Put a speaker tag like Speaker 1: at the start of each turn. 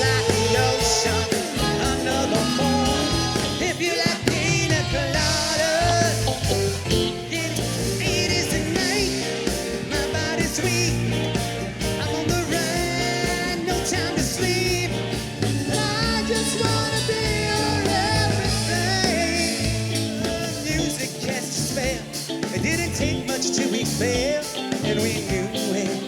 Speaker 1: like the ocean under the moon. If you like pina coladas, then it is tonight. My body's weak, I'm on the run, no time to sleep. I just wanna be your everything. Music casts a spell. It didn't take much to be fair, and we knew it.